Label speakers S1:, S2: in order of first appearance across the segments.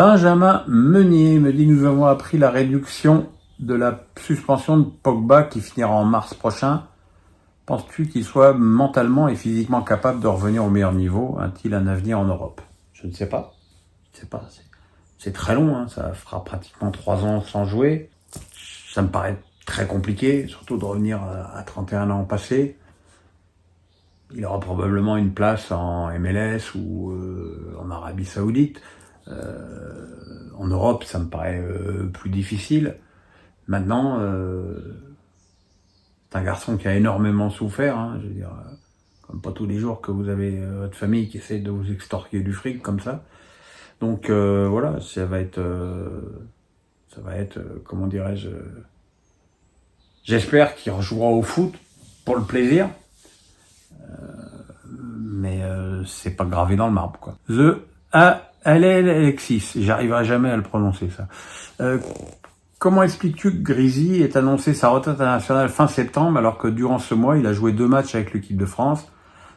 S1: Benjamin Meunier me dit « Nous avons appris la réduction de la suspension de Pogba qui finira en mars prochain. Penses-tu qu'il soit mentalement et physiquement capable de revenir au meilleur niveau? A-t-il un avenir en Europe ?» Je ne sais pas. C'est très long, hein. Ça fera pratiquement 3 ans sans jouer. Ça me paraît très compliqué, surtout de revenir à 31 ans passés. Il aura probablement une place en MLS ou en Arabie Saoudite. En Europe, ça me paraît plus difficile. Maintenant, c'est un garçon qui a énormément souffert. Hein, je veux dire, comme pas tous les jours que vous avez votre famille qui essaie de vous extorquer du fric comme ça. Donc voilà, ça va être, comment dirais-je, j'espère qu'il rejouera au foot pour le plaisir, mais c'est pas gravé dans le marbre, quoi. Alexis, j'arriverai jamais à le prononcer ça. Comment expliques-tu que Grisi ait annoncé sa retraite internationale fin septembre alors que durant ce mois il a joué 2 matchs avec l'équipe de France?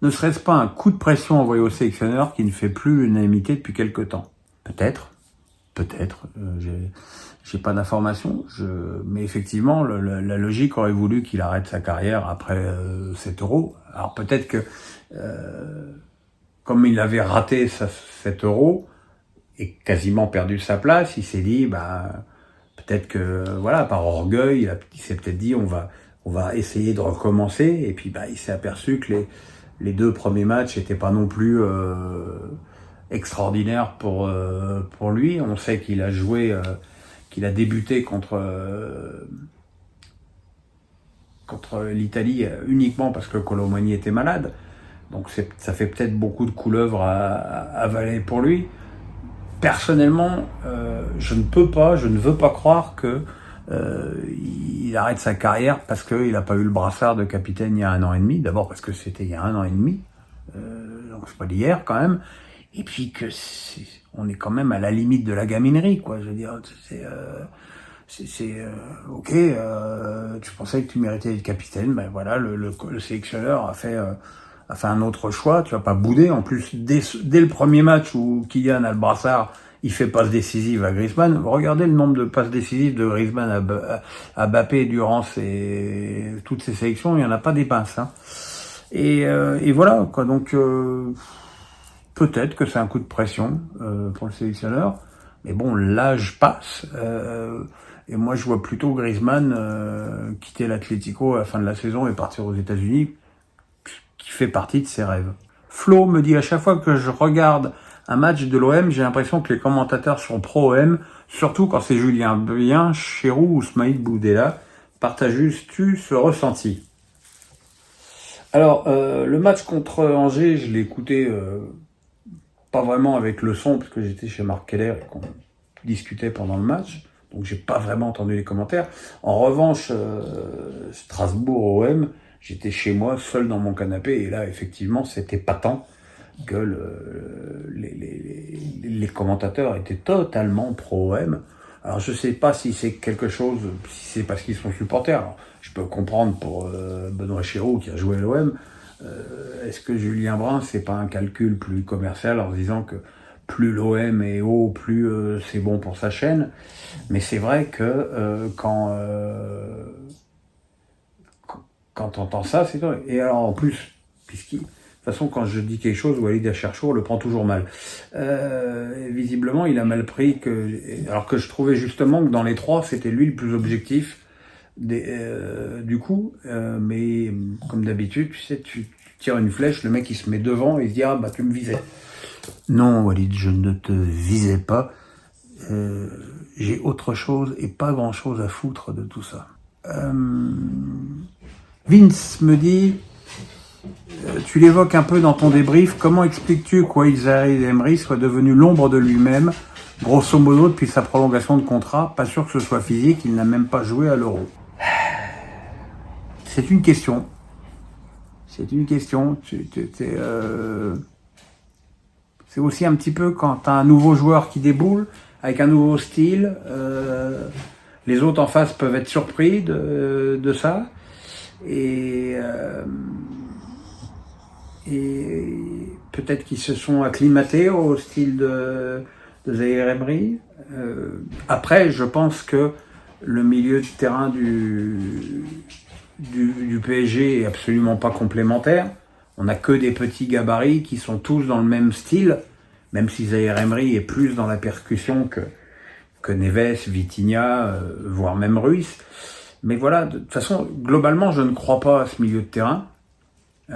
S1: Ne serait-ce pas un coup de pression envoyé au sélectionneur qui ne fait plus l'unanimité depuis quelque temps? Peut-être. J'ai pas d'informations. Mais effectivement, la logique aurait voulu qu'il arrête sa carrière après 7 euros. Alors peut-être que, comme il avait raté 7 euros et quasiment perdu sa place, il s'est dit, peut-être que, voilà, par orgueil, il s'est peut-être dit, on va essayer de recommencer. Et puis, il s'est aperçu que les 2 premiers matchs n'étaient pas non plus extraordinaires pour lui. On sait qu'il a joué, qu'il a débuté contre l'Italie uniquement parce que Colomani était malade. Donc ça fait peut-être beaucoup de couleuvres à avaler pour lui. Personnellement, je ne veux pas croire que il arrête sa carrière parce qu'il n'a pas eu le brassard de capitaine il y a 1 an et demi. D'abord parce que c'était il y a 1 an et demi, donc c'est pas d'hier quand même. Et puis que on est quand même à la limite de la gaminerie, quoi. Je veux dire, ok. Tu pensais que tu méritais d'être capitaine, ben voilà, le sélectionneur a fait un autre choix. Tu vas pas bouder. En plus, dès le premier match où Kylian a le brassard, il fait passe décisive à Griezmann. Regardez le nombre de passes décisives de Griezmann à Mbappé durant toutes ces sélections. Il y en a pas des pinces, hein. Et voilà, quoi. Donc peut-être que c'est un coup de pression pour le sélectionneur. Mais bon, l'âge passe. Et moi, je vois plutôt Griezmann quitter l'Atlético à la fin de la saison et partir aux États-Unis, qui fait partie de ses rêves. Flo me dit, à chaque fois que je regarde un match de l'OM, j'ai l'impression que les commentateurs sont pro-OM, surtout quand c'est Julien Bien, Chérou ou Smaïd Boudella. Partages-tu ce ressenti? Alors, le match contre Angers, je l'ai écouté pas vraiment avec le son, parce que j'étais chez Marc Keller et qu'on discutait pendant le match, donc j'ai pas vraiment entendu les commentaires. En revanche, Strasbourg-OM, j'étais chez moi, seul dans mon canapé, et là, effectivement, c'était patent que les commentateurs étaient totalement pro-OM. Alors, je sais pas si c'est quelque chose, si c'est parce qu'ils sont supporters. Alors, je peux comprendre pour Benoît Chiraud qui a joué à l'OM. Est-ce que Julien Brun, c'est pas un calcul plus commercial en se disant que plus l'OM est haut, plus c'est bon pour sa chaîne? Mais c'est vrai que quand on entend ça, c'est vrai. Et alors en plus, de toute façon, quand je dis quelque chose, Walid Acharchour le prend toujours mal. Visiblement, il a mal pris alors que je trouvais justement que dans les 3, c'était lui le plus objectif du coup. Mais comme d'habitude, tu sais, tu tires une flèche, le mec il se met devant et il se dit tu me visais. Non, Walid, je ne te visais pas. J'ai autre chose et pas grand chose à foutre de tout ça. Vince me dit, tu l'évoques un peu dans ton débrief, comment expliques-tu qu'Aït Emery soit devenu l'ombre de lui-même, grosso modo depuis sa prolongation de contrat? Pas sûr que ce soit physique, il n'a même pas joué à l'Euro. C'est une question. C'est aussi un petit peu quand tu as un nouveau joueur qui déboule, avec un nouveau style, les autres en face peuvent être surpris de ça. Et peut-être qu'ils se sont acclimatés au style de de Zaïre Emery. Après, je pense que le milieu de terrain du PSG est absolument pas complémentaire. On n'a que des petits gabarits qui sont tous dans le même style, même si Zaïre Emery est plus dans la percussion que Neves, Vitinha, voire même Ruiz. Mais voilà, de toute façon, globalement, je ne crois pas à ce milieu de terrain. Je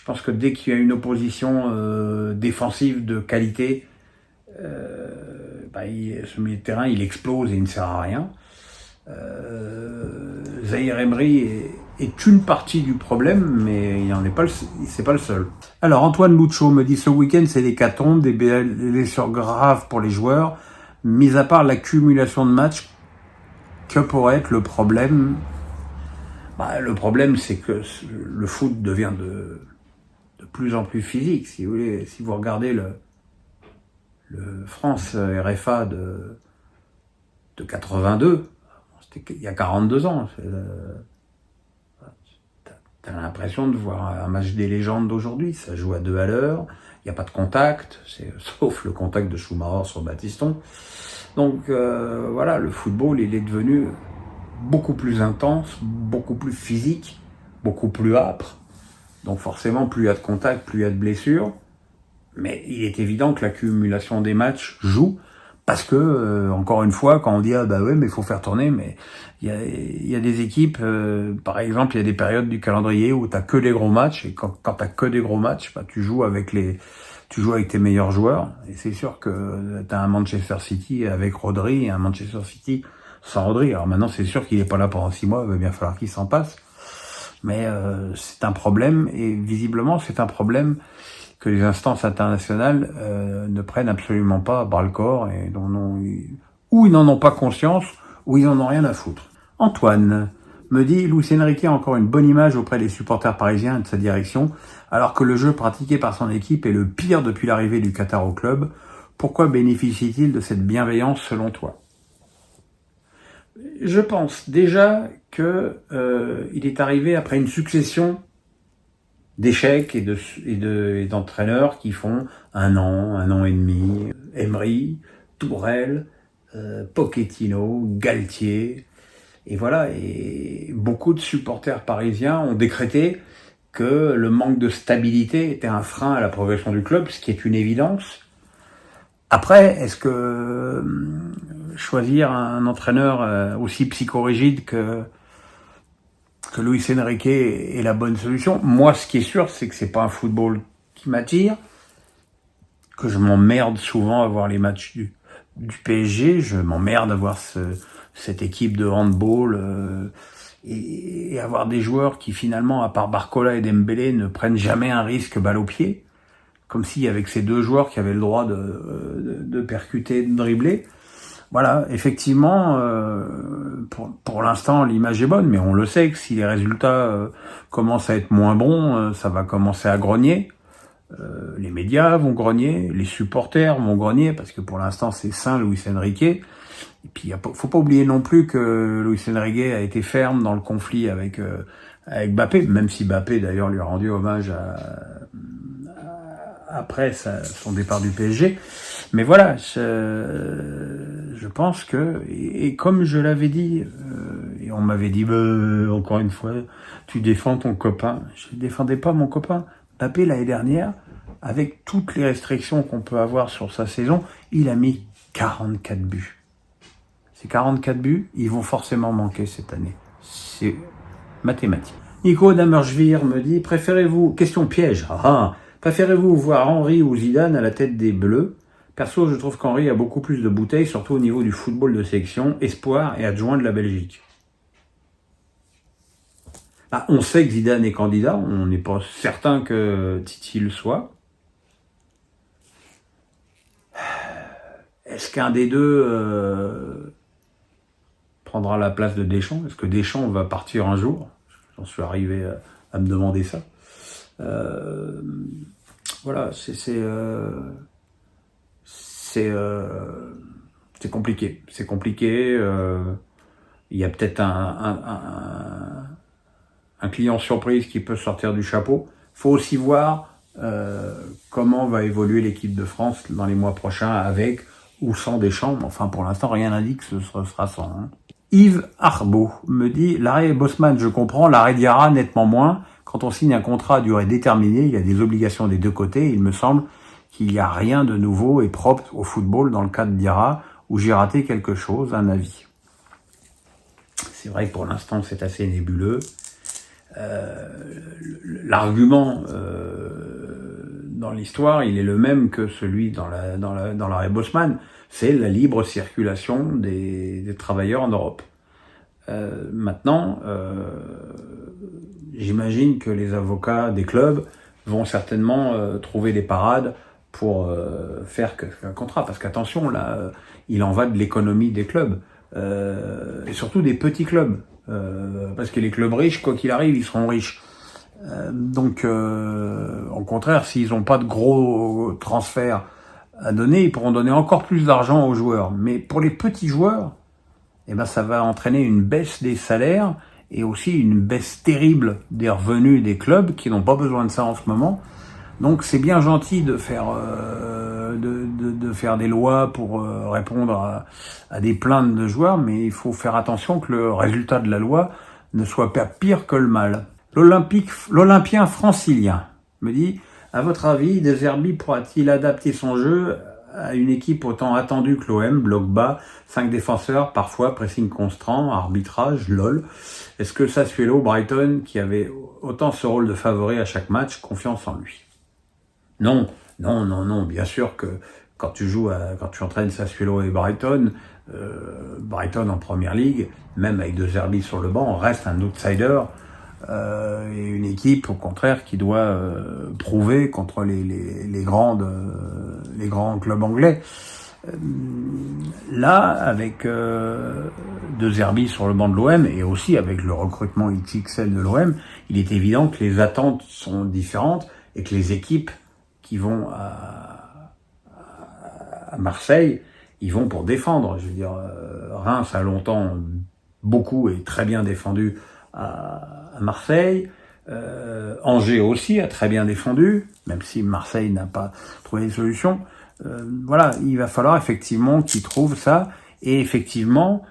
S1: pense que dès qu'il y a une opposition défensive de qualité, ce milieu de terrain, il explose et il ne sert à rien. Zaïre Emery est une partie du problème, mais il n'en est pas c'est pas le seul. Alors Antoine Lucho me dit ce week-end c'est l'hécatombe, des blessures graves pour les joueurs, mis à part l'accumulation de matchs, que pourrait être le problème? Le problème c'est que le foot devient de plus en plus physique. Si vous voulez, si vous regardez le France RFA de 82, c'était il y a 42 ans. T'as l'impression de voir un match des légendes d'aujourd'hui. Ça joue à 2 à l'heure, il n'y a pas de contact, sauf le contact de Schumacher sur Battiston. Donc voilà, le football, il est devenu beaucoup plus intense, beaucoup plus physique, beaucoup plus âpre. Donc forcément, plus il y a de contact, plus il y a de blessures. Mais il est évident que l'accumulation des matchs joue. Parce que, encore une fois, quand on dit « Ah bah ouais, mais il faut faire tourner », mais il y a des équipes, par exemple, il y a des périodes du calendrier où t'as que les gros matchs, et quand t'as que des gros matchs, tu joues avec tes meilleurs joueurs, et c'est sûr que t'as un Manchester City avec Rodri, et un Manchester City sans Rodri. Alors maintenant, c'est sûr qu'il est pas là pendant 6 mois, il va bien falloir qu'il s'en passe. Mais c'est un problème, et visiblement, c'est un problème que les instances internationales ne prennent absolument pas à bras-le-corps et ou ils n'en ont pas conscience, ou ils en ont rien à foutre. Antoine me dit, Luis Enrique a encore une bonne image auprès des supporters parisiens et de sa direction, alors que le jeu pratiqué par son équipe est le pire depuis l'arrivée du Qatar au club. Pourquoi bénéficie-t-il de cette bienveillance selon toi? Je pense déjà que il est arrivé après une succession d'échecs et d'entraîneurs qui font un an et demi. Emery, Tourelle, Pochettino, Galtier. Et voilà, et beaucoup de supporters parisiens ont décrété que le manque de stabilité était un frein à la progression du club, ce qui est une évidence. Après, est-ce que choisir un entraîneur aussi psychorigide que Luis Enrique est la bonne solution? Moi, ce qui est sûr, c'est que c'est pas un football qui m'attire, que je m'emmerde souvent à voir les matchs du PSG, je m'emmerde à voir cette équipe de handball et avoir des joueurs qui finalement, à part Barcola et Dembélé, ne prennent jamais un risque balle au pied, comme si avec ces deux joueurs qui avaient le droit de percuter, de dribbler. Voilà, effectivement, pour l'instant, l'image est bonne, mais on le sait que si les résultats commencent à être moins bons, ça va commencer à grogner. Les médias vont grogner, les supporters vont grogner, parce que pour l'instant, c'est sain, Luis Enrique. Et puis, faut pas oublier non plus que Luis Enrique a été ferme dans le conflit avec Mbappé, même si Mbappé, d'ailleurs, lui a rendu hommage après son départ du PSG. Mais voilà, je pense que, et comme je l'avais dit, et on m'avait dit, encore une fois, tu défends ton copain. Je ne défendais pas mon copain. Mbappé, l'année dernière, avec toutes les restrictions qu'on peut avoir sur sa saison, il a mis 44 buts. Ces 44 buts, ils vont forcément manquer cette année. C'est mathématique. Nico Damerschwir me dit, préférez-vous, question piège, préférez-vous voir Henry ou Zidane à la tête des Bleus? Perso, je trouve qu'Henry a beaucoup plus de bouteilles, surtout au niveau du football de sélection, espoir et adjoint de la Belgique. On sait que Zidane est candidat, on n'est pas certain que Titi le soit. Est-ce qu'un des deux prendra la place de Deschamps? Est-ce que Deschamps va partir un jour? J'en suis arrivé à me demander ça. Voilà, c'est compliqué. C'est compliqué. Il y a peut-être un client surprise qui peut sortir du chapeau. Faut aussi voir comment va évoluer l'équipe de France dans les mois prochains avec ou sans Deschamps. Enfin, pour l'instant, rien n'indique que ce sera sans. Hein. Yves Arbeau me dit, l'arrêt Bosman, je comprends, l'arrêt Diarra, nettement moins. Quand on signe un contrat à durée déterminée, il y a des obligations des deux côtés. Il me semble qu'il n'y a rien de nouveau et propre au football dans le cas de Diarra, où j'ai raté quelque chose, un avis. C'est vrai que pour l'instant, c'est assez nébuleux. L'argument dans l'histoire, il est le même que celui dans l'arrêt Bosman, c'est la libre circulation des travailleurs en Europe. Maintenant, j'imagine que les avocats des clubs vont certainement trouver des parades pour faire un contrat, parce qu'attention, là, il en va de l'économie des clubs, et surtout des petits clubs, parce que les clubs riches, quoi qu'il arrive, ils seront riches. Donc, au contraire, s'ils n'ont pas de gros transferts à donner, ils pourront donner encore plus d'argent aux joueurs. Mais pour les petits joueurs, eh ben, ça va entraîner une baisse des salaires et aussi une baisse terrible des revenus des clubs qui n'ont pas besoin de ça en ce moment. Donc, c'est bien gentil de faire de faire des lois pour répondre à des plaintes de joueurs, mais il faut faire attention que le résultat de la loi ne soit pas pire que le mal. L'Olympien francilien me dit, à votre avis, De Zerbi pourra-t-il adapter son jeu à une équipe autant attendue que l'OM, bloc bas, 5 défenseurs, parfois pressing constant, arbitrage, lol. Est-ce que Sassuolo, Brighton, qui avait autant ce rôle de favori à chaque match, confiance en lui? Non, bien sûr que quand tu entraînes Sassuolo et Brighton, Brighton en première ligue, même avec De Zerbi sur le banc, reste un outsider, et une équipe au contraire qui doit prouver contre les grands clubs anglais. Là, avec De Zerbi sur le banc de l'OM et aussi avec le recrutement XXL de l'OM, il est évident que les attentes sont différentes et que les équipes qui vont à Marseille, ils vont pour défendre. Je veux dire, Reims a longtemps beaucoup et très bien défendu à Marseille. Angers aussi a très bien défendu, même si Marseille n'a pas trouvé de solution. Voilà, il va falloir effectivement qu'ils trouvent ça, et effectivement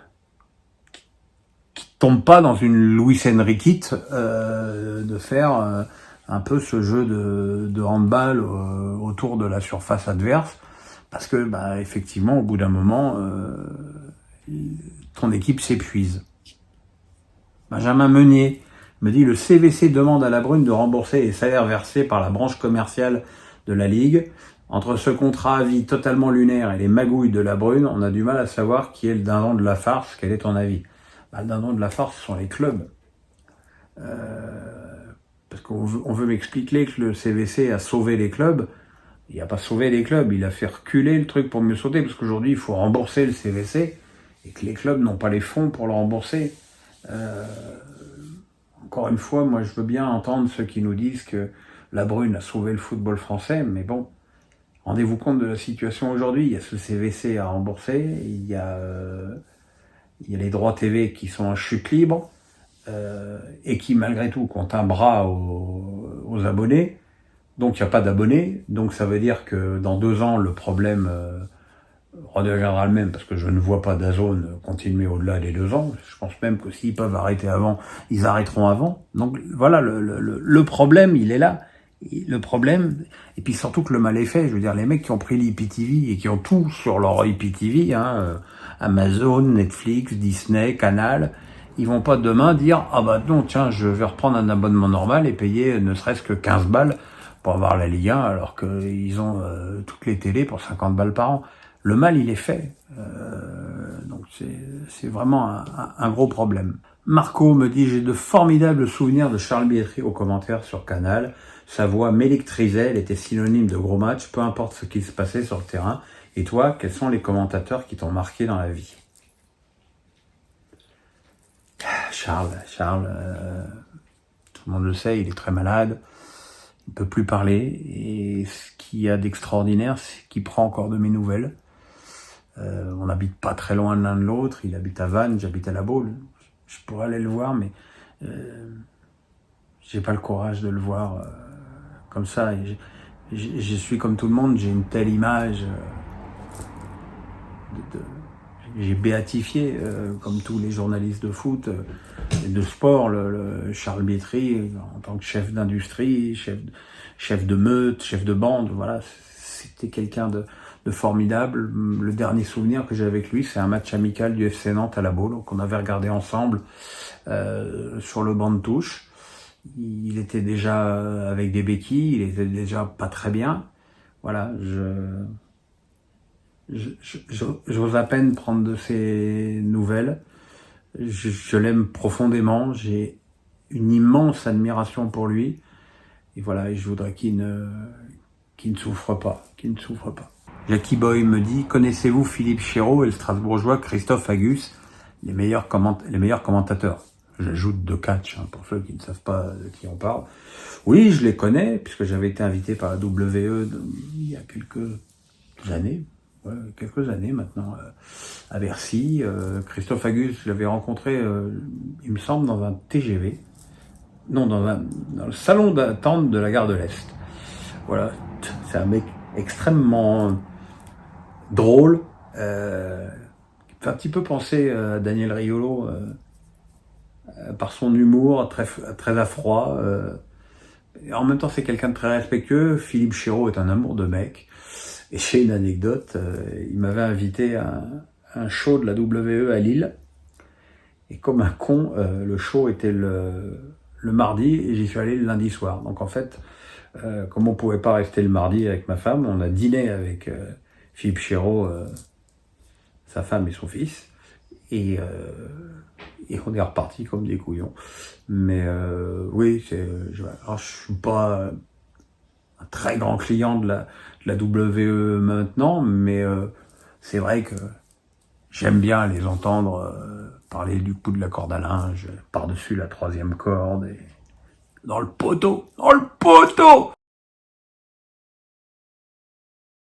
S1: qu'ils tombent pas dans une Luis Enriquite de faire un peu ce jeu de handball autour de la surface adverse, parce que effectivement au bout d'un moment ton équipe s'épuise. Benjamin Meunier me dit, le CVC demande à la Brune de rembourser les salaires versés par la branche commerciale de la Ligue. Entre ce contrat à vie totalement lunaire et les magouilles de la Brune, on a du mal à savoir qui est le dindon de la farce. Quel est ton avis? Le dindon de la farce, ce sont les clubs. Parce qu'on veut m'expliquer que le CVC a sauvé les clubs. Il n'a pas sauvé les clubs, il a fait reculer le truc pour mieux sauter, parce qu'aujourd'hui, il faut rembourser le CVC, et que les clubs n'ont pas les fonds pour le rembourser. Encore une fois, moi je veux bien entendre ceux qui nous disent que la Brune a sauvé le football français, mais bon, rendez-vous compte de la situation aujourd'hui. Il y a ce CVC à rembourser, il y a les droits TV qui sont en chute libre, et qui malgré tout comptent un bras aux abonnés. Donc il n'y a pas d'abonnés, donc ça veut dire que dans 2 ans le problème redeviendra le même, parce que je ne vois pas DAZN continuer au-delà des 2 ans. Je pense même que s'ils peuvent arrêter avant, ils arrêteront avant. Donc voilà, le problème, il est là. Le problème, et puis surtout que le mal est fait. Je veux dire, les mecs qui ont pris l'IPTV et qui ont tout sur leur IPTV, Amazon, Netflix, Disney, Canal, ils vont pas demain dire, ah bah non, tiens, je vais reprendre un abonnement normal et payer ne serait-ce que 15 balles pour avoir la Ligue 1, alors qu'ils ont toutes les télés pour 50 balles par an. Le mal, il est fait. Donc c'est vraiment un gros problème. Marco me dit, j'ai de formidables souvenirs de Charles Bietri aux commentaires sur Canal. Sa voix m'électrisait, elle était synonyme de gros match, peu importe ce qui se passait sur le terrain. Et toi, quels sont les commentateurs qui t'ont marqué dans la vie? Charles, tout le monde le sait, il est très malade, il ne peut plus parler, et ce qu'il y a d'extraordinaire, c'est qu'il prend encore de mes nouvelles. On n'habite pas très loin l'un de l'autre, il habite à Vannes, j'habite à La Baule. Je pourrais aller le voir, mais j'ai pas le courage de le voir comme ça. Et je suis comme tout le monde, j'ai une telle image. J'ai béatifié, comme tous les journalistes de foot et de sport, le Charles Bietri en tant que chef d'industrie, chef de meute, chef de bande. Voilà, c'était quelqu'un de formidable. Le dernier souvenir que j'ai avec lui, c'est un match amical du FC Nantes à la Baule qu'on avait regardé ensemble sur le banc de touche. Il était déjà avec des béquilles, il était déjà pas très bien. Voilà, j'ose à peine prendre de ses nouvelles. Je l'aime profondément. J'ai une immense admiration pour lui. Et voilà, et je voudrais qu'il ne souffre pas. Jackie Boy me dit, connaissez-vous Philippe Chéreau et le Strasbourgeois Christophe Agus, les meilleurs commentateurs? J'ajoute de catch, pour ceux qui ne savent pas de qui on parle. Oui, je les connais, puisque j'avais été invité par la WE il y a quelques années maintenant, à Bercy. Christophe Agus, je l'avais rencontré, il me semble, dans un TGV. Non, dans le salon d'attente de la gare de l'Est. Voilà, c'est un mec extrêmement drôle, qui fait un petit peu penser à Daniel Riolo, par son humour très à froid. Et en même temps, c'est quelqu'un de très respectueux. Philippe Chéreau est un amour de mec. Et j'ai une anecdote, il m'avait invité à un show de la WE à Lille. Et comme un con, le show était le mardi et j'y suis allé le lundi soir. Donc en fait, comme on pouvait pas rester le mardi avec ma femme, on a dîné avec Philippe Chéreau, sa femme et son fils. Et on est reparti comme des couillons. Mais oui, alors je suis pas un très grand client de la WE maintenant, mais c'est vrai que j'aime bien les entendre parler du coup de la corde à linge par-dessus la troisième corde et dans le poteau.